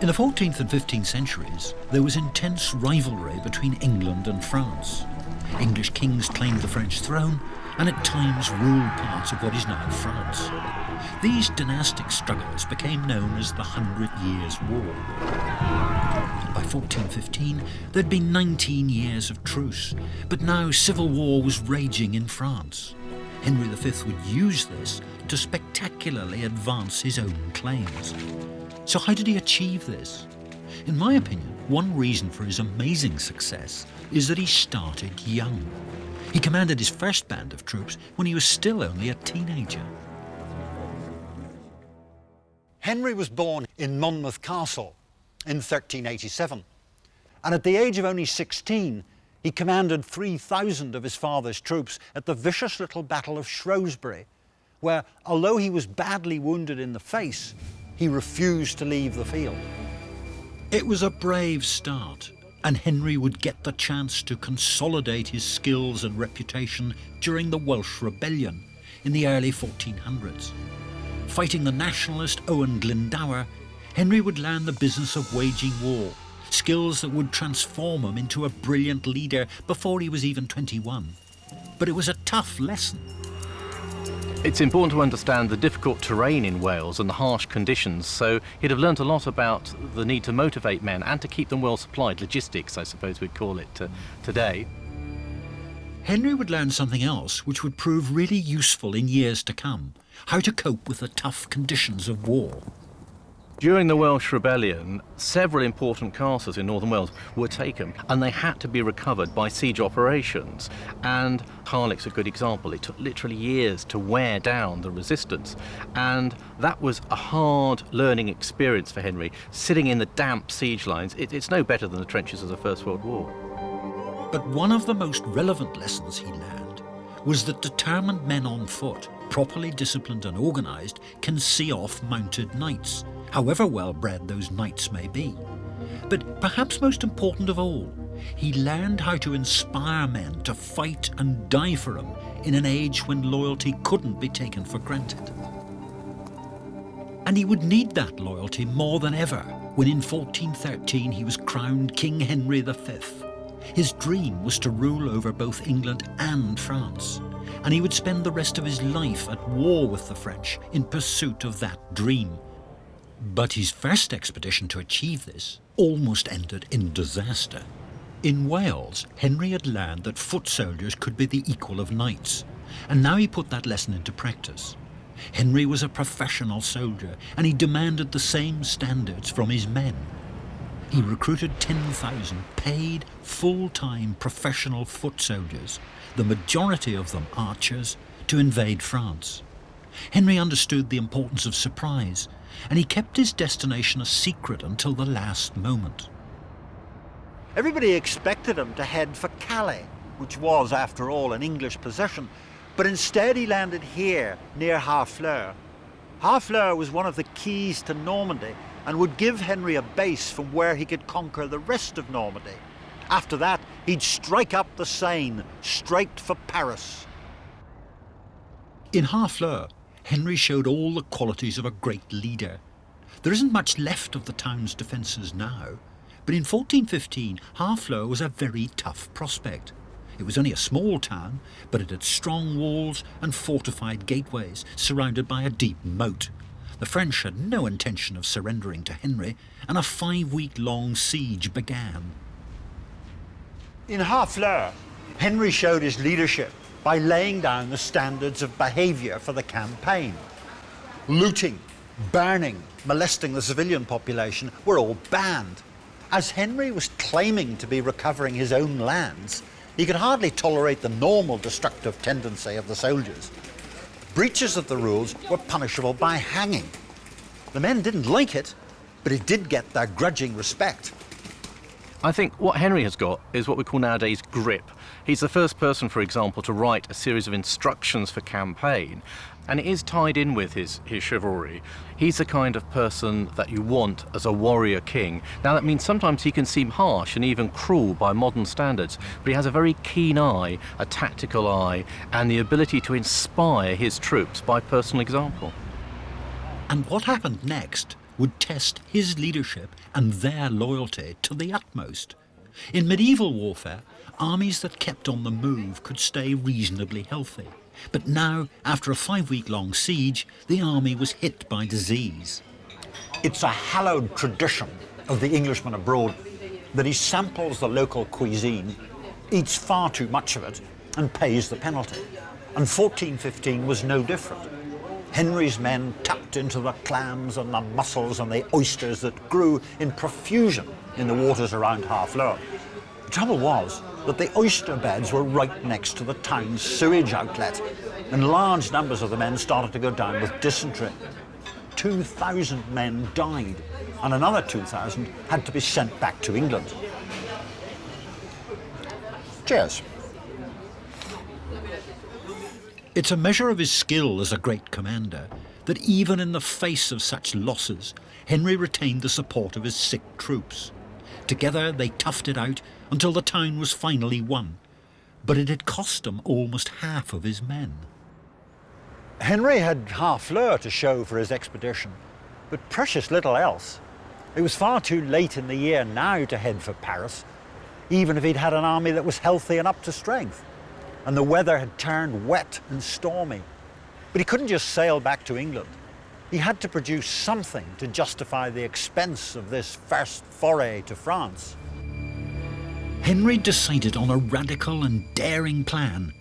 In the 14th and 15th centuries, there was intense rivalry between England and France. English kings claimed the French throne and at times ruled parts of what is now France. These dynastic struggles became known as the 100 Years' War. By 1415, there'd been 19 years of truce, but now civil war was raging in France. Henry V would use this to spectacularly advance his own claims. So how did he achieve this? In my opinion, one reason for his amazing success is that he started young. He commanded his first band of troops when he was still only a teenager. Henry was born in Monmouth Castle in 1387, and at the age of only 16, he commanded 3,000 of his father's troops at the vicious little Battle of Shrewsbury, where, although he was badly wounded in the face, he refused to leave the field. It was a brave start, and Henry would get the chance to consolidate his skills and reputation during the Welsh Rebellion in the early 1400s. Fighting the nationalist Owen Glendower, Henry would learn the business of waging war, skills that would transform him into a brilliant leader before he was even 21. But it was a tough lesson. It's important to understand the difficult terrain in Wales and the harsh conditions, so he'd have learnt a lot about the need to motivate men and to keep them well supplied, logistics I suppose we'd call it today. Henry would learn something else which would prove really useful in years to come: how to cope with the tough conditions of war. During the Welsh Rebellion, several important castles in northern Wales were taken, and they had to be recovered by siege operations. And Harlequ's a good example. It took literally years to wear down the resistance, and that was a hard learning experience for Henry. Sitting in the damp siege lines, it's no better than the trenches of the First World War. But one of the most relevant lessons he learned was that determined men on foot, properly disciplined and organised, can see off mounted knights, however well-bred those knights may be. But perhaps most important of all, he learned how to inspire men to fight and die for him in an age when loyalty couldn't be taken for granted. And he would need that loyalty more than ever when in 1413 he was crowned King Henry V. His dream was to rule over both England and France, and he would spend the rest of his life at war with the French in pursuit of that dream. But his first expedition to achieve this almost ended in disaster. In Wales, Henry had learned that foot soldiers could be the equal of knights, and now he put that lesson into practice. Henry was a professional soldier, and he demanded the same standards from his men. He recruited 10,000 paid, full-time professional foot soldiers, the majority of them archers, to invade France. Henry understood the importance of surprise, and he kept his destination a secret until the last moment. Everybody expected him to head for Calais, which was, after all, an English possession, but instead he landed here, near Harfleur. Harfleur was one of the keys to Normandy and would give Henry a base from where he could conquer the rest of Normandy. After that, he'd strike up the Seine, straight for Paris. In Harfleur, Henry showed all the qualities of a great leader. There isn't much left of the town's defences now, but in 1415, Harfleur was a very tough prospect. It was only a small town, but it had strong walls and fortified gateways, surrounded by a deep moat. The French had no intention of surrendering to Henry, and a 5-week-long siege began. In Harfleur, Henry showed his leadership by laying down the standards of behaviour for the campaign. Looting, burning, molesting the civilian population were all banned. As Henry was claiming to be recovering his own lands, he could hardly tolerate the normal destructive tendency of the soldiers. Breaches of the rules were punishable by hanging. The men didn't like it, but it did get their grudging respect. I think what Henry has got is what we call nowadays grip. He's the first person, for example, to write a series of instructions for campaign, and it is tied in with his chivalry. He's the kind of person that you want as a warrior king. Now that means sometimes he can seem harsh and even cruel by modern standards, but he has a very keen eye, a tactical eye, and the ability to inspire his troops by personal example. And what happened next would test his leadership and their loyalty to the utmost. In medieval warfare, armies that kept on the move could stay reasonably healthy. But now, after a 5-week-long siege, the army was hit by disease. It's a hallowed tradition of the Englishman abroad that he samples the local cuisine, eats far too much of it, and pays the penalty. And 1415 was no different. Henry's men tapped into the clams and the mussels and the oysters that grew in profusion in the waters around Harfleur. The trouble was that the oyster beds were right next to the town's sewage outlet, and large numbers of the men started to go down with dysentery. 2,000 men died, and another 2,000 had to be sent back to England. Cheers. It's a measure of his skill as a great commander that even in the face of such losses, Henry retained the support of his sick troops. Together they toughed it out until the town was finally won, but it had cost him almost half of his men. Henry had Harfleur to show for his expedition, but precious little else. It was far too late in the year now to head for Paris, even if he'd had an army that was healthy and up to strength. And the weather had turned wet and stormy. But he couldn't just sail back to England. He had to produce something to justify the expense of this first foray to France. Henry decided on a radical and daring plan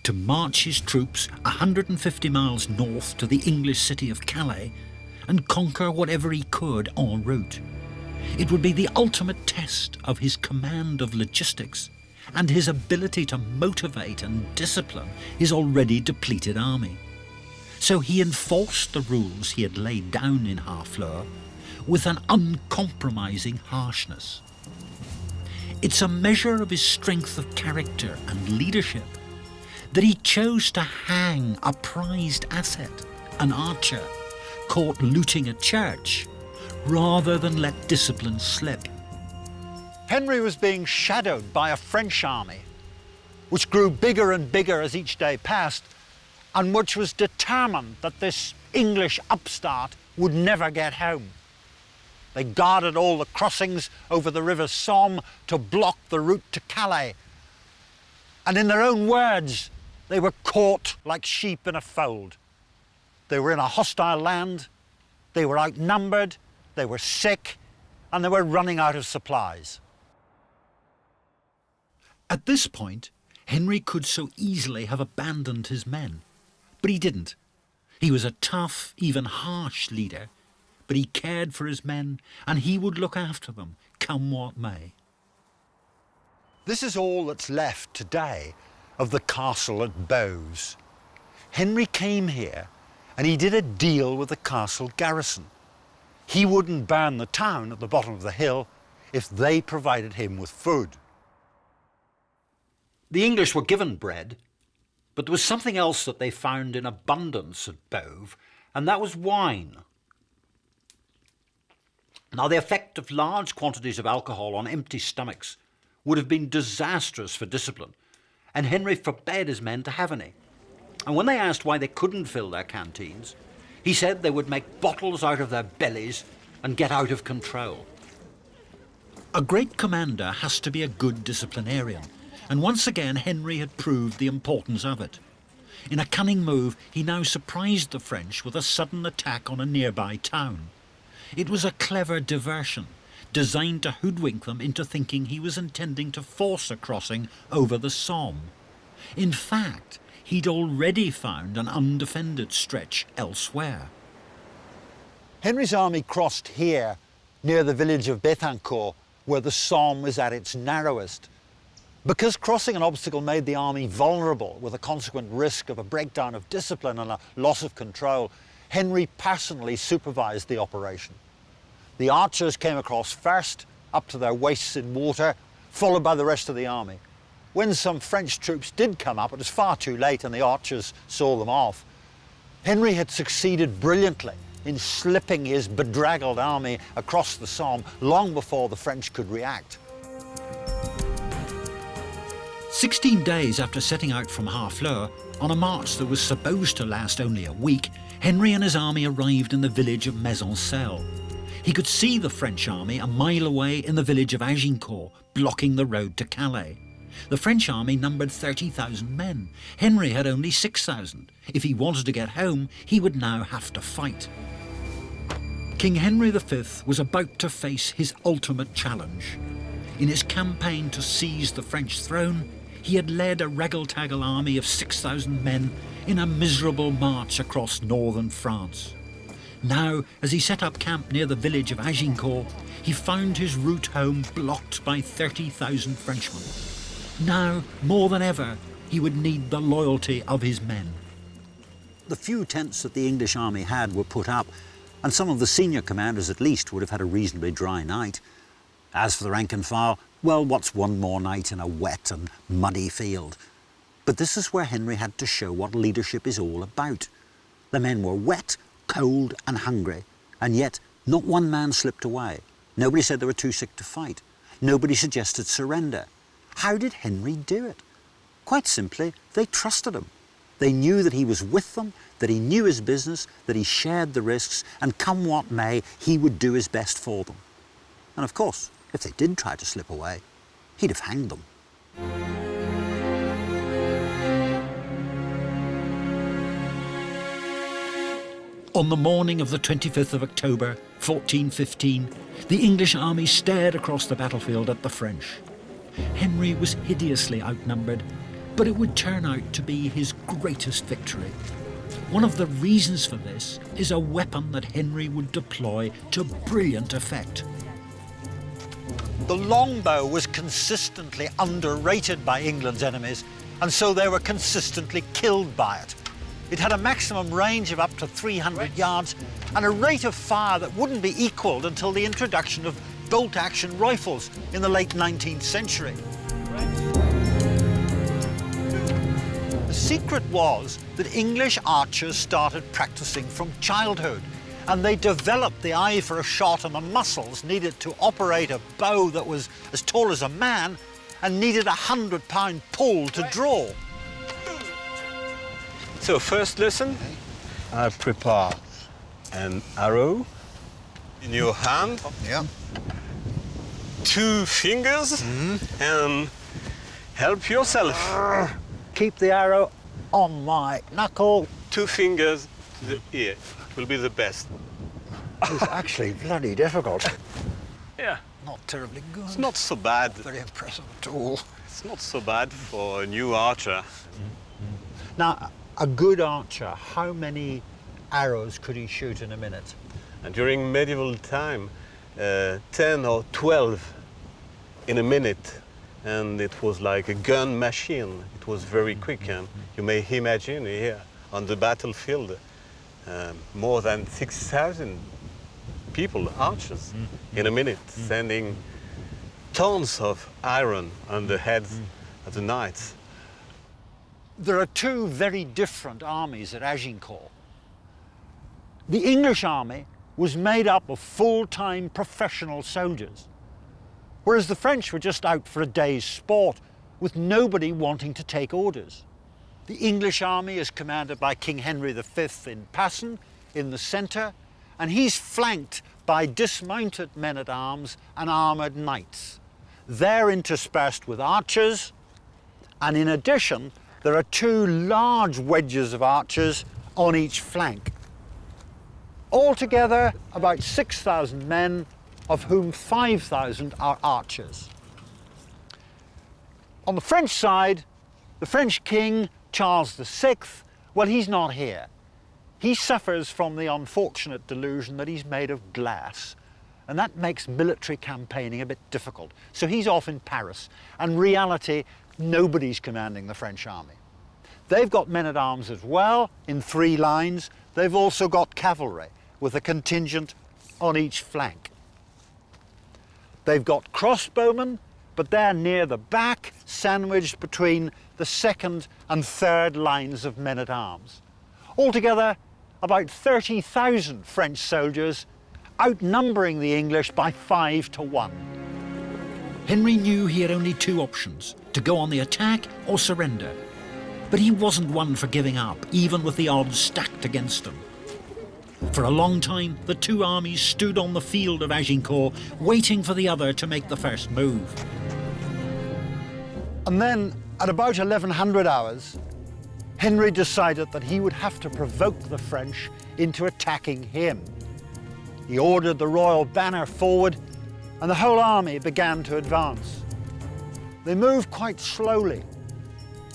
to march his troops 150 miles north to the English city of Calais and conquer whatever he could en route. It would be the ultimate test of his command of logistics and his ability to motivate and discipline his already depleted army. So he enforced the rules he had laid down in Harfleur with an uncompromising harshness. It's a measure of his strength of character and leadership that he chose to hang a prized asset, an archer, caught looting a church, rather than let discipline slip. Henry was being shadowed by a French army, which grew bigger and bigger as each day passed, and which was determined that this English upstart would never get home. They guarded all the crossings over the River Somme to block the route to Calais. And in their own words, they were caught like sheep in a fold. They were in a hostile land, they were outnumbered, they were sick, and they were running out of supplies. At this point, Henry could so easily have abandoned his men, but he didn't. He was a tough, even harsh leader, but he cared for his men and he would look after them, come what may. This is all that's left today of the castle at Boves. Henry came here and he did a deal with the castle garrison. He wouldn't burn the town at the bottom of the hill if they provided him with food. The English were given bread, but there was something else that they found in abundance at Boves, and that was wine. Now, the effect of large quantities of alcohol on empty stomachs would have been disastrous for discipline, and Henry forbade his men to have any. And when they asked why they couldn't fill their canteens, he said they would make bottles out of their bellies and get out of control. A great commander has to be a good disciplinarian, and once again Henry had proved the importance of it. In a cunning move, he now surprised the French with a sudden attack on a nearby town. It was a clever diversion, designed to hoodwink them into thinking he was intending to force a crossing over the Somme. In fact, he'd already found an undefended stretch elsewhere. Henry's army crossed here, near the village of Agincourt, where the Somme was at its narrowest. Because crossing an obstacle made the army vulnerable, with a consequent risk of a breakdown of discipline and a loss of control, Henry personally supervised the operation. The archers came across first, up to their waists in water, followed by the rest of the army. When some French troops did come up, it was far too late and the archers saw them off. Henry had succeeded brilliantly in slipping his bedraggled army across the Somme long before the French could react. 16 days after setting out from Harfleur, on a march that was supposed to last only a week, Henry and his army arrived in the village of Maisoncelles. He could see the French army a mile away in the village of Agincourt, blocking the road to Calais. The French army numbered 30,000 men. Henry had only 6,000. If he wanted to get home, he would now have to fight. King Henry V was about to face his ultimate challenge. In his campaign to seize the French throne, he had led a raggle-taggle army of 6,000 men in a miserable march across northern France. Now, as he set up camp near the village of Agincourt, he found his route home blocked by 30,000 Frenchmen. Now, more than ever, he would need the loyalty of his men. The few tents that the English army had were put up, and some of the senior commanders at least would have had a reasonably dry night. As for the rank and file, well, what's one more night in a wet and muddy field? But this is where Henry had to show what leadership is all about. The men were wet, cold and hungry, and yet not one man slipped away. Nobody said they were too sick to fight. Nobody suggested surrender. How did Henry do it? Quite simply, they trusted him. They knew that he was with them, that he knew his business, that he shared the risks, and come what may, he would do his best for them. And of course, if they did try to slip away, he'd have hanged them. On the morning of the 25th of October, 1415, the English army stared across the battlefield at the French. Henry was hideously outnumbered, but it would turn out to be his greatest victory. One of the reasons for this is a weapon that Henry would deploy to brilliant effect. The longbow was consistently underrated by England's enemies, and so they were consistently killed by it. It had a maximum range of up to 300 yards and a rate of fire that wouldn't be equalled until the introduction of bolt-action rifles in the late 19th century. The secret was that English archers started practicing from childhood, and they developed the eye for a shot and the muscles needed to operate a bow that was as tall as a man and needed a 100-pound pull to draw. So first lesson, I prepare an arrow in your hand. Yeah. 2 fingers and help yourself. Keep the arrow on my knuckle. 2 fingers to the ear will be the best. It's actually bloody difficult. Yeah, Not terribly good. it's not so bad. very impressive at all. It's not so bad for a new archer. Now, a good archer, how many arrows could he shoot in a minute? And during medieval time, 10 or 12 in a minute. And it was like a gun machine. It was very quick. And you may imagine here on the battlefield, more than 6,000 people, archers, in a minute, sending tons of iron on the heads of the knights. There are 2 very different armies at Agincourt. The English army was made up of full-time professional soldiers, whereas the French were just out for a day's sport with nobody wanting to take orders. The English army is commanded by King Henry V in Passon, in the centre, and he's flanked by dismounted men-at-arms and armoured knights. They're interspersed with archers, and in addition, there are 2 large wedges of archers on each flank. Altogether, about 6,000 men, of whom 5,000 are archers. On the French side, the French king, Charles VI, well, he's not here. He suffers from the unfortunate delusion that he's made of glass, and that makes military campaigning a bit difficult. So he's off in Paris, and in reality, nobody's commanding the French army. They've got men-at-arms as well, in 3 lines. They've also got cavalry, with a contingent on each flank. They've got crossbowmen, but they're near the back, sandwiched between the 2nd and 3rd lines of men-at-arms. Altogether, about 30,000 French soldiers, outnumbering the English by 5 to 1. Henry knew he had only 2 options, to go on the attack or surrender. But he wasn't one for giving up, even with the odds stacked against him. For a long time, the two armies stood on the field of Agincourt, waiting for the other to make the first move. And then, at about 1100 hours, Henry decided that he would have to provoke the French into attacking him. He ordered the royal banner forward, and the whole army began to advance. They moved quite slowly.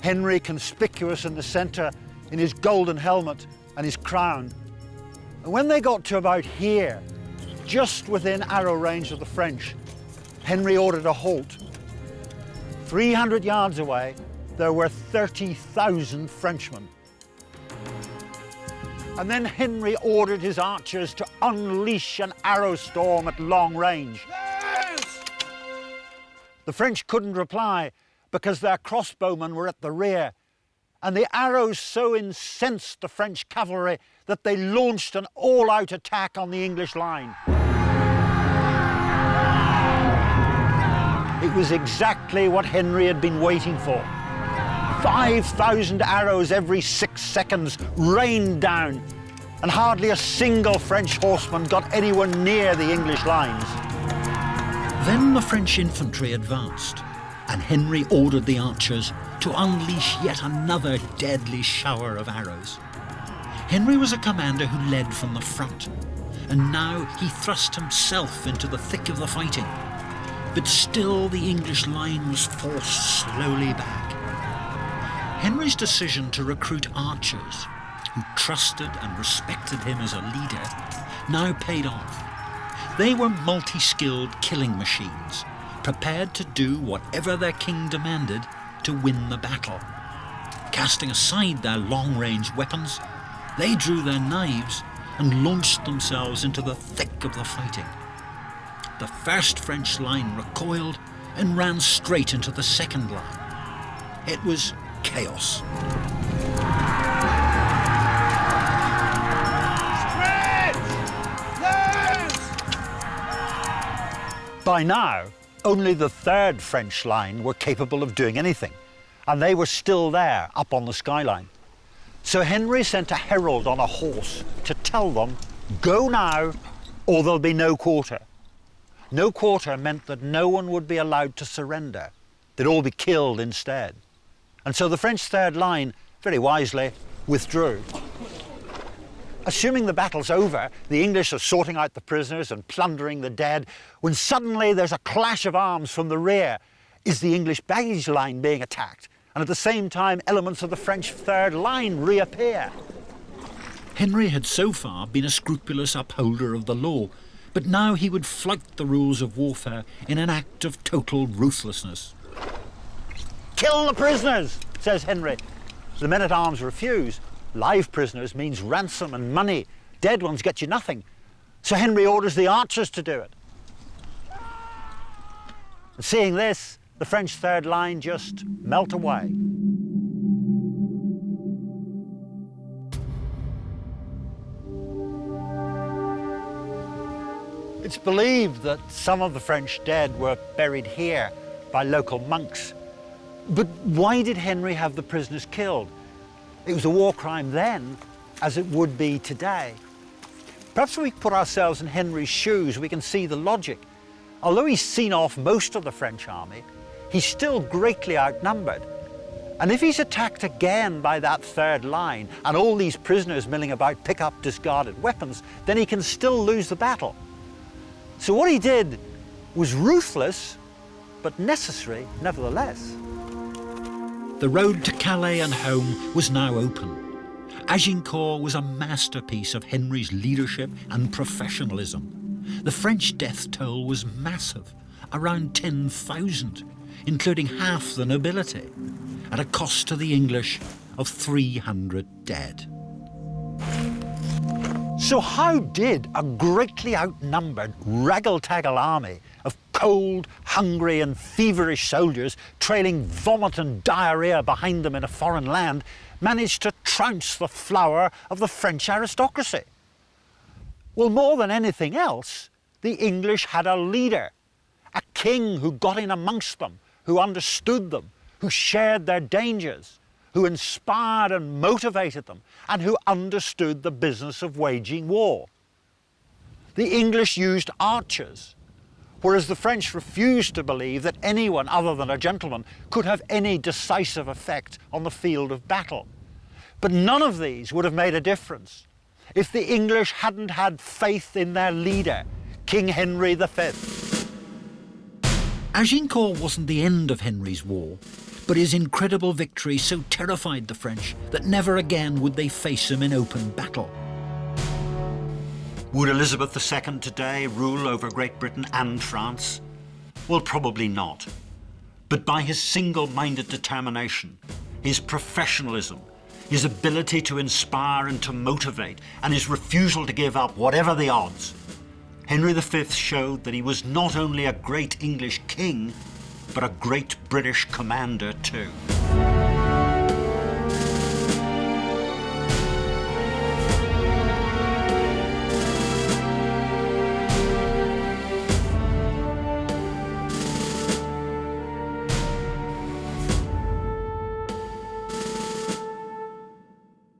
Henry conspicuous in the centre in his golden helmet and his crown. And when they got to about here, just within arrow range of the French, Henry ordered a halt. 300 yards away, there were 30,000 Frenchmen. And then Henry ordered his archers to unleash an arrow storm at long range. Yes! The French couldn't reply because their crossbowmen were at the rear, and the arrows so incensed the French cavalry that they launched an all-out attack on the English line. It was exactly what Henry had been waiting for. 5,000 arrows every 6 seconds rained down, and hardly a single French horseman got anywhere near the English lines. Then the French infantry advanced, and Henry ordered the archers to unleash yet another deadly shower of arrows. Henry was a commander who led from the front, and now he thrust himself into the thick of the fighting. But still the English line was forced slowly back. Henry's decision to recruit archers, who trusted and respected him as a leader, now paid off. They were multi-skilled killing machines, prepared to do whatever their king demanded to win the battle. Casting aside their long-range weapons, they drew their knives and launched themselves into the thick of the fighting. The first French line recoiled and ran straight into the second line. It was chaos. By now, only the third French line were capable of doing anything, and they were still there up on the skyline. So Henry sent a herald on a horse to tell them, "Go now, or there'll be no quarter." No quarter meant that no one would be allowed to surrender. They'd all be killed instead. And so the French third line, very wisely, withdrew. Assuming the battle's over, the English are sorting out the prisoners and plundering the dead, when suddenly there's a clash of arms from the rear. Is the English baggage line being attacked? And at the same time, elements of the French third line reappear. Henry had so far been a scrupulous upholder of the law, but now he would flout the rules of warfare in an act of total ruthlessness. "Kill the prisoners," says Henry. The men-at-arms refuse. Live prisoners means ransom and money. Dead ones get you nothing. So Henry orders the archers to do it. And seeing this, the French third line just melt away. It's believed that some of the French dead were buried here by local monks. But why did Henry have the prisoners killed? It was a war crime then, as it would be today. Perhaps if we put ourselves in Henry's shoes, we can see the logic. Although he's seen off most of the French army, he's still greatly outnumbered. And if he's attacked again by that third line, and all these prisoners milling about pick up discarded weapons, then he can still lose the battle. So what he did was ruthless, but necessary nevertheless. The road to Calais and home was now open. Agincourt was a masterpiece of Henry's leadership and professionalism. The French death toll was massive, around 10,000, including half the nobility, at a cost to the English of 300 dead. So how did a greatly outnumbered raggle-taggle army of cold, hungry and feverish soldiers trailing vomit and diarrhea behind them in a foreign land manage to trounce the flower of the French aristocracy? Well, more than anything else, the English had a leader, a king who got in amongst them, who understood them, who shared their dangers, who inspired and motivated them, and who understood the business of waging war. The English used archers, whereas the French refused to believe that anyone other than a gentleman could have any decisive effect on the field of battle. But none of these would have made a difference if the English hadn't had faith in their leader, King Henry V. Agincourt wasn't the end of Henry's war, but his incredible victory so terrified the French that never again would they face him in open battle. Would Elizabeth II today rule over Great Britain and France? Well, probably not. But by his single-minded determination, his professionalism, his ability to inspire and to motivate, and his refusal to give up whatever the odds, Henry V showed that he was not only a great English king, but a great British commander too.